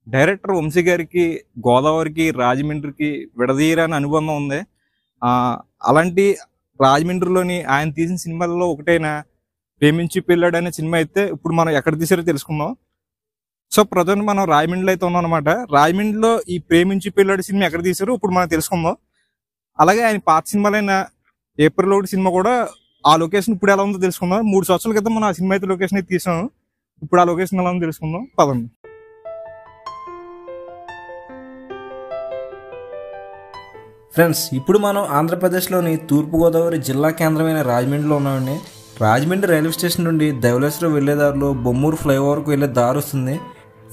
Director Vamsi గారికి గోదావరికి రాజమండ్రికి విడదీయరాని అనుబంధం ఉంది. అలాంటి రాజమండ్రిలోని ఆయన తీసిన సినిమాల్లో ఒకటైన ప్రేమించి పెళ్ళాడు అనే సినిమా అయితే ఇప్పుడు మనం ఎక్కడ తీసారో తెలుసుకుందాం. సో ప్రజెంట్ మనం రాజమండ్రిలో అయితే ఉన్నాం అనమాట. రాజమండ్రిలో ఈ ప్రేమించి పెళ్ళాడు సినిమా ఎక్కడ తీసారో ఇప్పుడు మనం తెలుసుకుందాం. అలాగే ఆయన పాత సినిమాలైన ఏప్రిల్ 1 సినిమా కూడా ఆ లొకేషన్ ఇప్పుడు ఎలా ఉందో తెలుసుకుందాం. 3 సంవత్సరాల క్రితం మనం ఆ సినిమా అయితే లొకేషన్ అయితే తీసాము. ఇప్పుడు ఆ లొకేషన్ ఎలా ఉందో తెలుసుకుందాం, పదండి. ఫ్రెండ్స్, ఇప్పుడు మనం ఆంధ్రప్రదేశ్లోని తూర్పుగోదావరి జిల్లా కేంద్రమైన రాజమండ్రిలో ఉన్నామండి. రాజమండ్రి రైల్వే స్టేషన్ నుండి ధవళేశ్వరం వెళ్లే దారిలో బొమ్మూరు ఫ్లైఓవర్కు వెళ్లే దారి వస్తుంది.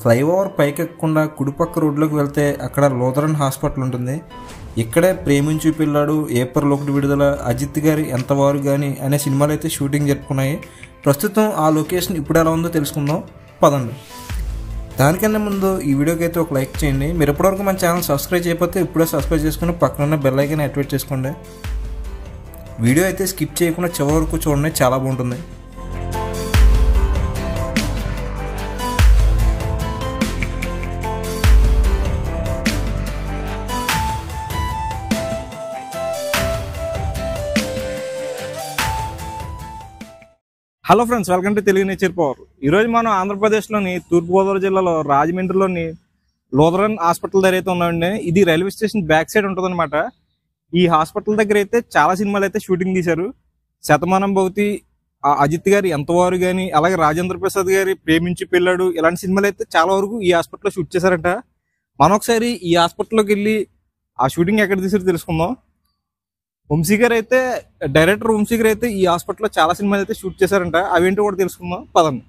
ఫ్లైఓవర్ పైకెక్కకుండా కుడిపక్క రోడ్లోకి వెళ్తే అక్కడ లూథరన్ హాస్పిటల్ ఉంటుంది. ఇక్కడే ప్రేమించి పెళ్ళాడు, ఏప్రిల్ 1 విడుదల, అజిత్ గారి ఎంతవారు కానీ అనే సినిమాలు అయితే షూటింగ్ జరుపుకున్నాయి. ప్రస్తుతం ఆ లొకేషన్ ఇప్పుడు ఎలా ఉందో తెలుసుకుందాం, పదండి. దానికన్నా ముందు ఈ వీడియోకి అయితే ఒక లైక్ చేయండి. మీరు ఎప్పటివరకు మన ఛానల్ సబ్స్క్రైబ్ చేయకపోతే ఇప్పుడే సబ్స్క్రైబ్ చేసుకుని పక్కన బెల్ ఐకాన్ యాక్టివేట్ చేసుకోండి. వీడియో అయితే స్కిప్ చేయకుండా చివరి వరకు చూడండి, చాలా బాగుంటుంది. Hello friends, welcome to Telugu nature power. ఈరోజు మనం ఆంధ్రప్రదేశ్లోని తూర్పుగోదావరి జిల్లాలో రాజమండ్రిలోని లూథరన్ హాస్పిటల్ దగ్గర అయితే ఉన్నామండి. ఇది రైల్వే స్టేషన్ బ్యాక్ సైడ్ ఉంటుంది అనమాట. ఈ హాస్పిటల్ దగ్గర అయితే చాలా సినిమాలు అయితే షూటింగ్ తీశారు. శతమానం భవతి, అజిత్ గారి ఎంతవారు కానీ, అలాగే రాజేంద్ర ప్రసాద్ గారి ప్రేమించి పెళ్ళాడు, ఇలాంటి సినిమాలు అయితే చాలా వరకు ఈ హాస్పిటల్లో షూట్ చేశారంట. మనం ఒకసారి ఈ హాస్పిటల్లోకి వెళ్ళి ఆ షూటింగ్ ఎక్కడ తీసారో తెలుసుకుందాం. వంశీ గారు అయితే, డైరెక్టర్ వంశీ గారు అయితే ఈ హాస్పిటల్లో చాలా సినిమాలు అయితే షూట్ చేశారంట. అవేంటో కూడా తెలుసుకుందాం, పదండి.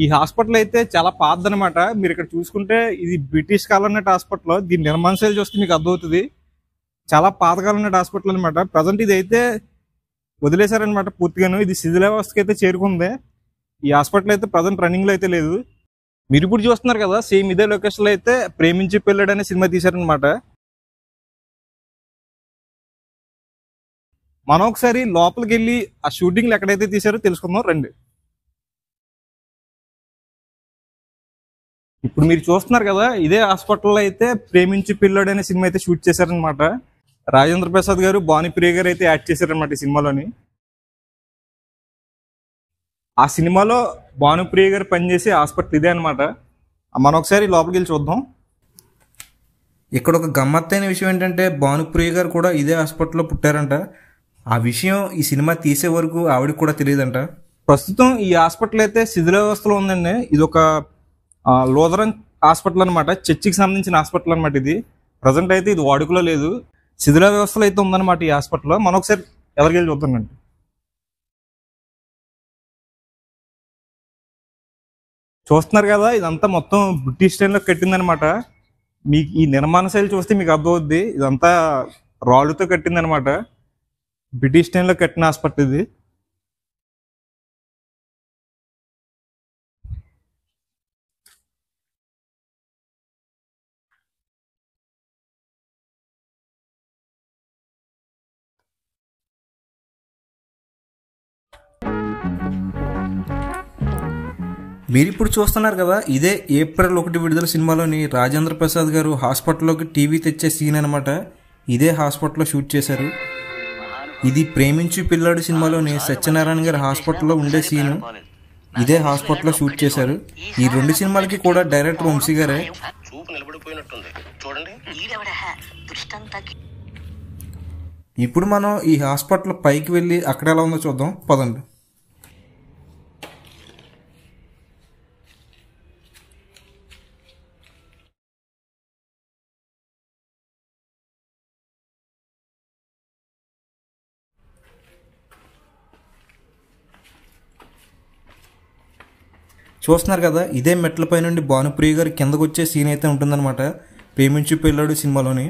ఈ హాస్పిటల్ అయితే చాలా పాతదనమాట. మీరు ఇక్కడ చూసుకుంటే ఇది బ్రిటిష్ కాలం నాటి హాస్పిటల్. దీని నిర్మాణ శైలి చూస్తే మీకు అర్థమవుతుంది. చాలా పాతకాలం నాటి హాస్పిటల్ అనమాట. ప్రజెంట్ ఇది అయితే వదిలేశారనమాట పూర్తిగాను. ఇది శిథిలావస్థకి అయితే చేరుకుంది. ఈ హాస్పిటల్ అయితే ప్రజెంట్ రన్నింగ్ లో అయితే లేదు. మీరు ఇప్పుడు చూస్తున్నారు కదా, సేమ్ ఇదే లొకేషన్ లో అయితే ప్రేమించి పెళ్ళాడు అనే సినిమా తీశారనమాట. మనం ఒకసారి లోపలికి వెళ్ళి ఆ షూటింగ్లు ఎక్కడైతే తీసారో తెలుసుకుందాం, రండి. ఇప్పుడు మీరు చూస్తున్నారు కదా, ఇదే హాస్పిటల్లో అయితే ప్రేమించి పెళ్ళాడు అనే సినిమా అయితే షూట్ చేశారనమాట. రాజేంద్ర ప్రసాద్ గారు, భానుప్రియ గారు అయితే యాక్ట్ చేశారనమాట ఈ సినిమాలోని. ఆ సినిమాలో భానుప్రియ గారు పనిచేసే హాస్పిటల్ ఇదే అనమాట. మనం ఒకసారి లోపలికి వెళ్ళి చూద్దాం. ఇక్కడ ఒక గమ్మత్తైన విషయం ఏంటంటే, భానుప్రియ గారు కూడా ఇదే హాస్పిటల్లో పుట్టారంట. ఆ విషయం ఈ సినిమా తీసే వరకు ఆవిడకి కూడా తెలియదంట. ప్రస్తుతం ఈ హాస్పిటల్ అయితే శిథిలావస్థలో ఉందండి. ఇది ఒక లూథరన్ హాస్పిటల్ అనమాట. చర్చికి సంబంధించిన హాస్పిటల్ అనమాట. ఇది ప్రజెంట్ అయితే ఇది వాడుకలో లేదు, శిథిల వ్యవస్థలో అయితే ఉందన్నమాట ఈ హాస్పిటల్లో. మనం ఒకసారి ఎవరికి వెళ్ళి చూద్దామండి. చూస్తున్నారు కదా, ఇదంతా మొత్తం బ్రిటిష్ టైంలో కట్టిందనమాట. మీకు ఈ నిర్మాణ శైలి చూస్తే మీకు అర్థమవుద్ది. ఇదంతా రాళ్ళుతో కట్టిందనమాట. బ్రిటిష్ టైంలో కట్టిన హాస్పిటల్ ఇది. మీరు ఇప్పుడు చూస్తున్నారు కదా, ఇదే ఏప్రిల్ 1 విడుదల సినిమాలోని రాజేంద్ర ప్రసాద్ గారు హాస్పిటల్లోకి టీవీ తెచ్చే సీన్ అనమాట. ఇదే హాస్పిటల్లో షూట్ చేశారు. ఇది ప్రేమించి పిల్లాడు సినిమాలోని సత్యనారాయణ గారి హాస్పిటల్లో ఉండే సీను ఇదే హాస్పిటల్లో షూట్ చేశారు. ఈ 2 సినిమాలకి కూడా డైరెక్టర్ వంశీ గారే. ఇప్పుడు మనం ఈ హాస్పిటల్ పైకి వెళ్ళి అక్కడ ఎలా ఉందో చూద్దాం, పదండి. చూస్తున్నారు కదా, ఇదే మెట్లపై నుండి భానుప్రియ గారు కిందకు వచ్చే సీన్ అయితే ఉంటుందన్నమాట ప్రేమించి పెళ్ళాడు సినిమాలోని.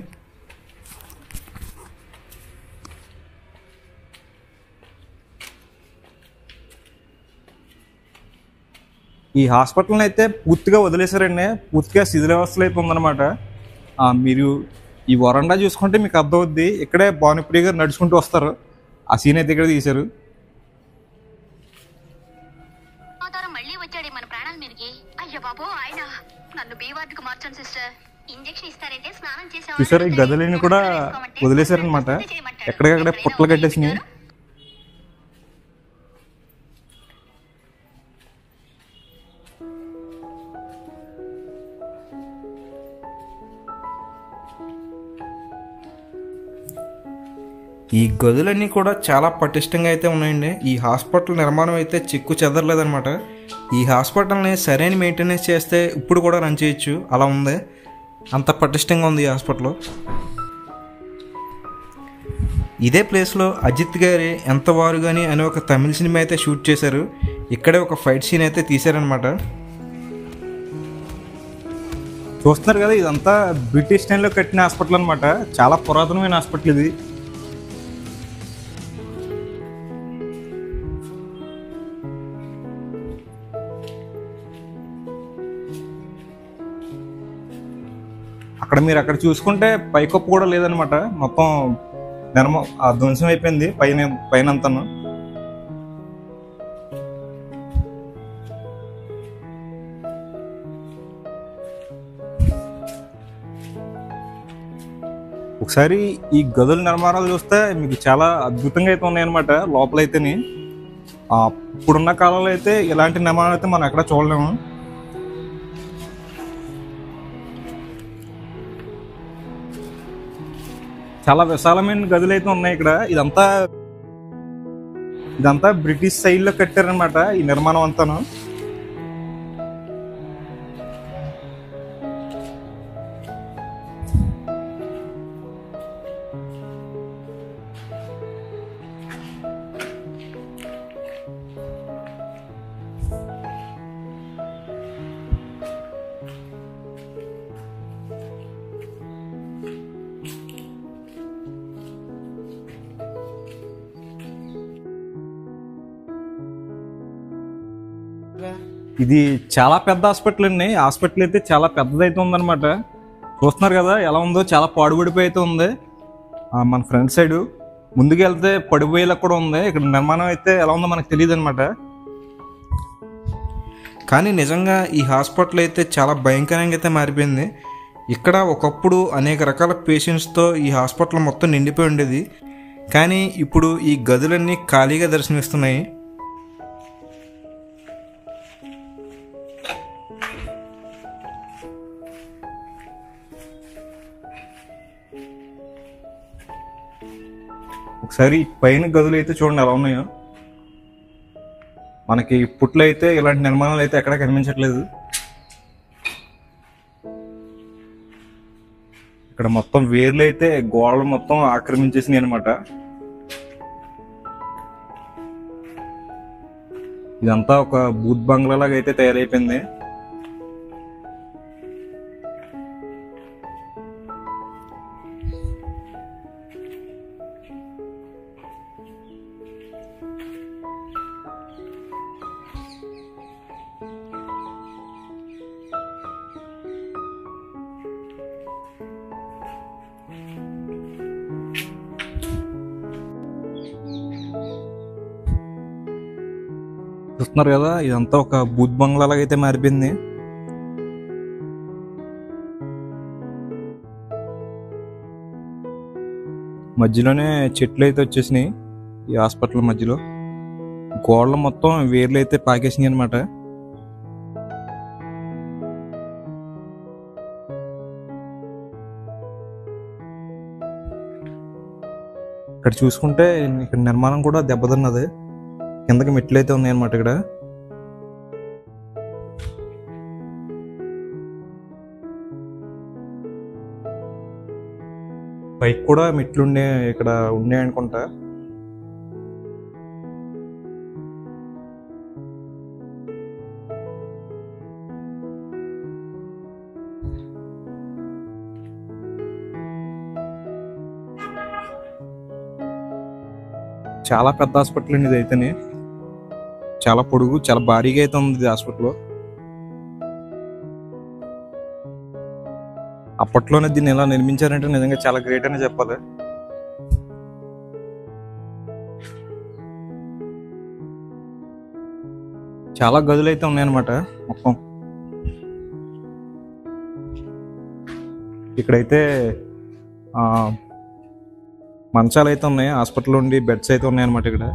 ఈ హాస్పిటల్ని అయితే పూర్తిగా వదిలేశారండి. పూర్తిగా శిథిలావస్థలో అయితే ఉందన్నమాట. మీరు ఈ వరండా చూసుకుంటే మీకు అర్థమవుద్ది. ఇక్కడే భానుప్రియ గారు నడుచుకుంటూ వస్తారు. ఆ సీన్ అయితే ఇక్కడ తీశారు. మళ్ళీ వచ్చాడే మన ప్రాణాల మీదకి. అయ్యో బాబో, ఆయన నన్ను బీ వార్డుకు మార్చండి సిస్టర్. ఇంజెక్షన్ ఇస్తారంటే స్నానం చేసే చూసారు, ఈ గదులని కూడా వదిలేశారనమాట. ఎక్కడికక్కడే పుట్టలు కట్టేసినాయి. ఈ గదులన్నీ కూడా చాలా పటిష్టంగా అయితే ఉన్నాయండి. ఈ హాస్పిటల్ నిర్మాణం అయితే చెక్కు చెదరలేదనమాట. ఈ హాస్పిటల్ని సరైన మెయింటెనెన్స్ చేస్తే ఇప్పుడు కూడా రన్ చేయొచ్చు, అలా ఉంది. అంత పటిష్టంగా ఉంది ఈ హాస్పిటల్. ఇదే ప్లేస్లో అజిత్ గారి ఎంత వారు కానీ అనే ఒక తమిళ సినిమా అయితే షూట్ చేశారు. ఇక్కడే ఒక ఫైట్ సీన్ అయితే తీశారనమాట. చూస్తున్నారు కదా, ఇదంతా బ్రిటిష్ టైంలో కట్టిన హాస్పిటల్ అనమాట. చాలా పురాతనమైన హాస్పిటల్ ఇది. అక్కడ మీరు అక్కడ చూసుకుంటే పైకప్పు కూడా లేదనమాట. మొత్తం ధ్వంసం అయిపోయింది పైన అంతాను. ఒకసారి ఈ గదుల నిర్మాణాలు చూస్తే మీకు చాలా అద్భుతంగా అయితే ఉన్నాయన్నమాట. లోపలైతేనే ఇప్పుడున్న కాలంలో అయితే ఇలాంటి నిర్మాణాలు అయితే మనం ఎక్కడ చూడలేము. చాలా విశాలమైన గదులు అయితే ఉన్నాయి ఇక్కడ. ఇదంతా బ్రిటిష్ శైలిలో కట్టారనమాట ఈ నిర్మాణం అంతాను. ఇది చాలా పెద్ద హాస్పిటల్ అండి. హాస్పిటల్ అయితే చాలా పెద్దదైతే ఉందన్నమాట. చూస్తున్నారు కదా ఎలా ఉందో, చాలా పాడుబడిపోయి అయితే ఉంది. మన ఫ్రంట్ సైడ్ ముందుకు వెళ్తే పడిపోయేలా కూడా ఉంది. ఇక్కడ నిర్మాణం అయితే ఎలా ఉందో మనకు తెలియదు అనమాట. కానీ నిజంగా ఈ హాస్పిటల్ అయితే చాలా భయంకరంగా అయితే మారిపోయింది. ఇక్కడ ఒకప్పుడు అనేక రకాల పేషెంట్స్తో ఈ హాస్పిటల్ మొత్తం నిండిపోయి ఉండేది. కానీ ఇప్పుడు ఈ గదులన్నీ ఖాళీగా దర్శనమిస్తున్నాయి. ఒకసారి పైన గదులు అయితే చూడండి ఎలా ఉన్నాయో. మనకి ఇప్పట్లో అయితే ఇలాంటి నిర్మాణాలు అయితే ఎక్కడ కనిపించట్లేదు. ఇక్కడ మొత్తం వేర్లు అయితే గోడలు మొత్తం ఆక్రమించేసినాయి అనమాట. ఇదంతా ఒక బూత్ బంగ్లా లాగా అయితే తయారైపోయింది. చూస్తున్నారు కదా, ఇదంతా ఒక బూత్ బంగ్లా లాగా అయితే మారిపోయింది. మధ్యలోనే చెట్లు అయితే వచ్చేసినాయి. ఈ హాస్పిటల్ మధ్యలో గోడలు మొత్తం వేర్లు అయితే పాకేసినాయి అనమాట. ఇక్కడ చూసుకుంటే ఇక్కడ నిర్మాణం కూడా దెబ్బతిన్నది. కిందకి మెట్లు అయితే ఉన్నాయన్నమాట. ఇక్కడ పైకి కూడా మెట్లు ఇక్కడ ఉన్నాయి అనుకుంటా. చాలా పెద్ద హాస్పిటల్ అండి ఇది అయితేనే. చాలా పొడుగు, చాలా భారీగా అయితే ఉంది ఇది హాస్పిటల్. అప్పట్లోనే దీన్ని ఎలా నిర్మించారంటే నిజంగా చాలా గ్రేట్ అని చెప్పాలి. చాలా గదులు అయితే ఉన్నాయన్నమాట. మొత్తం ఇక్కడైతే మంచాలు అయితే ఉన్నాయి, హాస్పిటల్ ఉండి బెడ్స్ అయితే ఉన్నాయన్నమాట. ఇక్కడ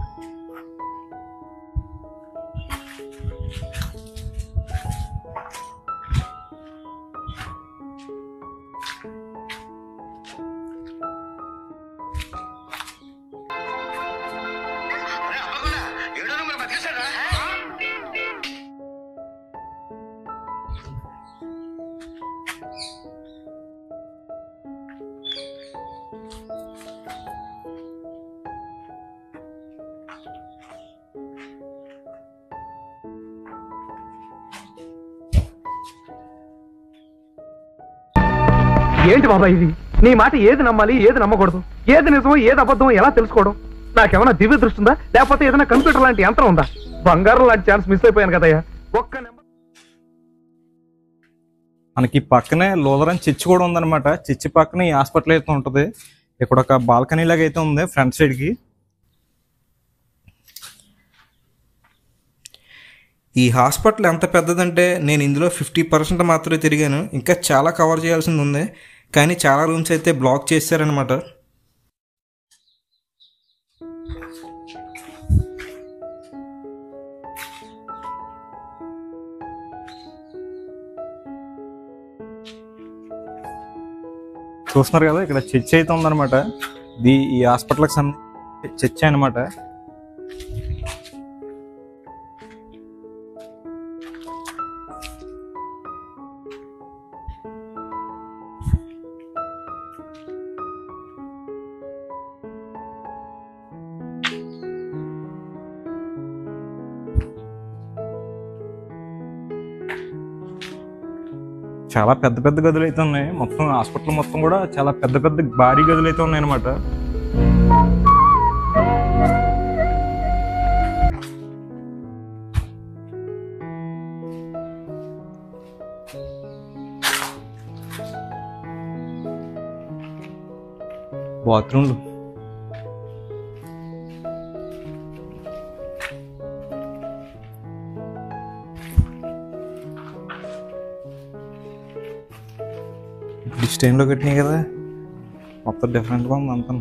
ఏంటి బాబా ఇది? నీ మాట ఏది నమ్మాలి, ఏది నమ్మకూడదు, ఏది నిజమో ఏది అబద్ధమో ఎలా తెలుసుకోవడం? నాకేమైనా దివ్య దృష్టి ఉందా, లేకపోతే ఏదైనా కంప్యూటర్ లాంటి యంత్రం ఉందా? బంగారం లాంటి ఛాన్స్ మిస్ అయిపోయాను కదయ్యా. ఒక్క నెంబర్. మనకి పక్కనే లూథరన్ చర్చ్ కూడా ఉందన్నమాట. చర్చ్ పక్కనే ఈ హాస్పిటల్ అయితే ఉంటుంది. ఇక్కడ ఒక బాల్కనీ లాగా అయితే ఉంది ఫ్రంట్ సైడ్ కి. ఈ హాస్పిటల్ ఎంత పెద్దదంటే నేను ఇందులో 50% మాత్రమే తిరిగాను. ఇంకా చాలా కవర్ చేయాల్సింది ఉంది, కానీ చాలా రూమ్స్ అయితే బ్లాక్ చేశారనమాట. చూస్తున్నారు కదా, ఇక్కడ చర్చ్ అయితే ఉందన్నమాట. ఈ హాస్పిటల్కి సంబంధించి చర్చ్ అనమాట. చాలా పెద్ద పెద్ద గదులు అయితే ఉన్నాయి. మొత్తం హాస్పిటల్ మొత్తం కూడా చాలా పెద్ద పెద్ద భారీ గదులు అయితే ఉన్నాయి అన్నమాట. బాత్రూమ్లు డిస్టైన్లో కట్టినాయి కదా, మొత్తం డిఫరెంట్గా ఉంది అంతా.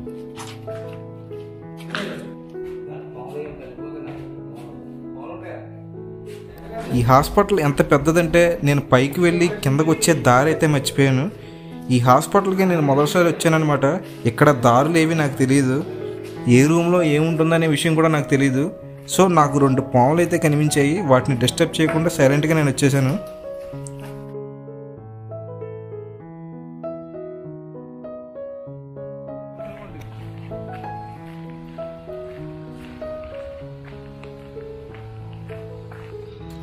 ఈ హాస్పిటల్ ఎంత పెద్దదంటే నేను పైకి వెళ్ళి కిందకు వచ్చే దారి అయితే మర్చిపోయాను. ఈ హాస్పిటల్కి నేను మొదటిసారి వచ్చానమాట. ఇక్కడ దారులు ఏవి నాకు తెలియదు, ఏ రూమ్లో ఏముంటుందనే విషయం కూడా నాకు తెలియదు. సో నాకు 2 పాములు అయితే కనిపించాయి. వాటిని డిస్టర్బ్ చేయకుండా సైలెంట్గా నేను వచ్చేసాను.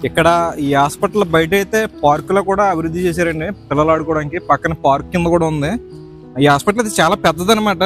ఇక్కడ ఈ హాస్పిటల్ బయట అయితే పార్కులో కూడా అభివృద్ధి చేశారండి, పిల్లలు ఆడుకోవడానికి. పక్కన పార్క్ కింద కూడా ఉంది. ఈ హాస్పిటల్ అయితే చాలా పెద్దదన్నమాట.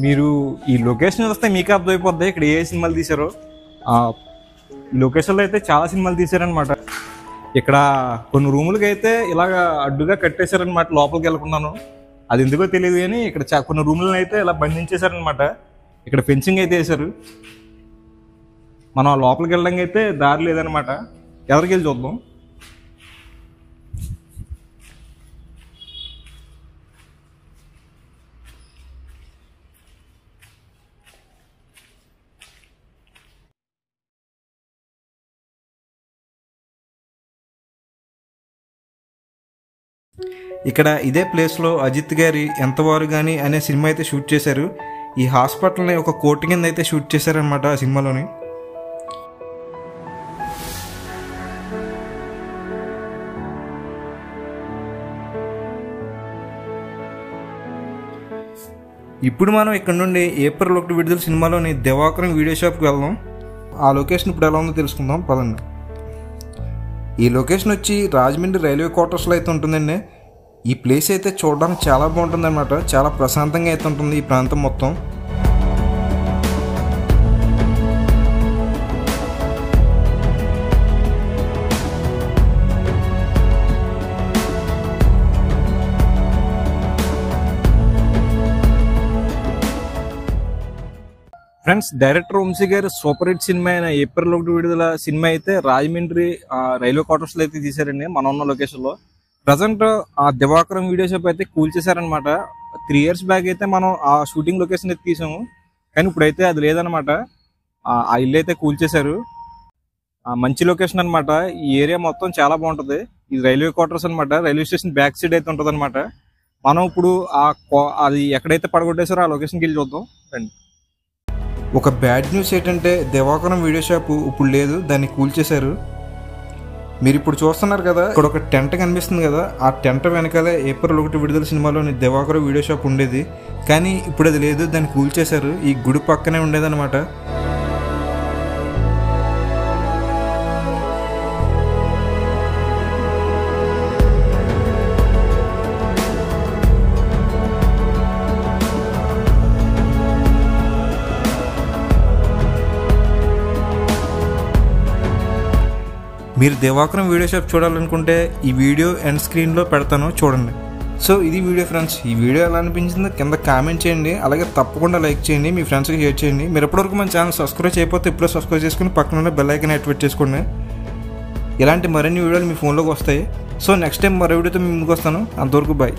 మీరు ఈ లొకేషన్ వస్తే మీకు అర్థమైపోద్ది ఇక్కడ ఏ సినిమాలు తీశారో. లొకేషన్లో అయితే చాలా సినిమాలు తీశారనమాట. ఇక్కడ కొన్ని రూములకి అయితే ఇలాగ అడ్డుగా కట్టేశారనమాట, లోపలికి వెళ్ళకున్నాను. అది ఎందుకో తెలియదు, కానీ ఇక్కడ కొన్ని రూములను అయితే ఇలా బంధించేశారనమాట. ఇక్కడ ఫెన్సింగ్ అయితే వేశారు. మనం లోపలికి వెళ్ళడానికి అయితే దారి లేదనమాట. ఎవరికి వెళ్ళి చూద్దాం. ఇక్కడ ఇదే ప్లేస్లో అజిత్ గారి ఎంతవారు కానీ అనే సినిమా అయితే షూట్ చేశారు. ఈ హాస్పిటల్ని ఒక కోర్టు కింద అయితే షూట్ చేశారనమాట ఆ సినిమాలోని. ఇప్పుడు మనం ఇక్కడ నుండి ఏప్రిల్ 1 విడుదల సినిమాలోని దివాకరం వీడియో షాప్కి వెళ్దాం. ఆ లొకేషన్ ఇప్పుడు ఎలా ఉందో తెలుసుకుందాం పదండి. ఈ లొకేషన్ వచ్చి రాజమండ్రి రైల్వే క్వార్టర్స్లో అయితే ఉంటుందండి. ఈ ప్లేస్ అయితే చూడడానికి చాలా బాగుంటుంది అనమాట. చాలా ప్రశాంతంగా అయితే ఉంటుంది ఈ ప్రాంతం మొత్తం. ఫ్రెండ్స్, డైరెక్టర్ వంశీ గారు సూపర్ హిట్ సినిమా అయిన ఏప్రిల్ 1 విడుదల సినిమా అయితే రాజమండ్రి రైల్వే క్వార్టర్స్ లో అయితే తీశారండి. మనం ఉన్న లొకేషన్ లో ప్రజెంట్ ఆ దివాకరం వీడియో షాప్ అయితే కూల్చేశారనమాట. 3 years బ్యాక్ అయితే మనం ఆ షూటింగ్ లొకేషన్ అయితే తీసాము, కానీ ఇప్పుడైతే అది లేదనమాట. ఆ ఇల్లు అయితే కూల్చేశారు. మంచి లొకేషన్ అనమాట. ఈ ఏరియా మొత్తం చాలా బాగుంటది. ఇది రైల్వే క్వార్టర్స్ అనమాట. రైల్వే స్టేషన్ బ్యాక్ సైడ్ అయితే ఉంటది అనమాట. మనం ఇప్పుడు అది ఎక్కడైతే పడగొట్టేశారో ఆ లొకేషన్కి వెళ్ళి చూద్దాం రండి. ఒక బ్యాడ్ న్యూస్ ఏంటంటే దివాకరం వీడియో షాపు ఇప్పుడు లేదు, దాన్ని కూల్చేశారు. మీరు ఇప్పుడు చూస్తున్నారు కదా, ఇక్కడ ఒక టెంట్ కనిపిస్తుంది కదా, ఆ టెంట్ వెనకాలే ఏప్రిల్ 1 విడుదల సినిమాలోని దివాకరం వీడియో షాప్ ఉండేది, కానీ ఇప్పుడు అది లేదు, దాన్ని కూల్చేశారు. ఈ గుడి పక్కనే ఉండేదన్నమాట. మీరు దివాకరం వీడియో షాప్ చూడాలనుకుంటే ఈ వీడియో ఎండ్ స్క్రీన్లో పెడతాను, చూడండి. సో ఇది వీడియో ఫ్రెండ్స్. ఈ వీడియో ఎలా అనిపించిందో కింద కామెంట్ చేయండి, అలాగే తప్పకుండా లైక్ చేయండి, మీ ఫ్రెండ్స్కి షేర్ చేయండి. మీరు ఎప్పటివరకు మన ఛానల్ సబ్స్క్రైబ్ చేయకపోతే ఇప్పుడే సబ్స్క్రైబ్ చేసుకుని పక్కన ఉన్న బెల్ ఐకాన్ యాక్టివేట్ చేసుకోండి. ఇలాంటి మరిన్ని వీడియోలు మీ ఫోన్లోకి వస్తాయి. సో నెక్స్ట్ టైం మరో వీడియోతో మీ ముందుకు వస్తాను. అంతవరకు బాయ్.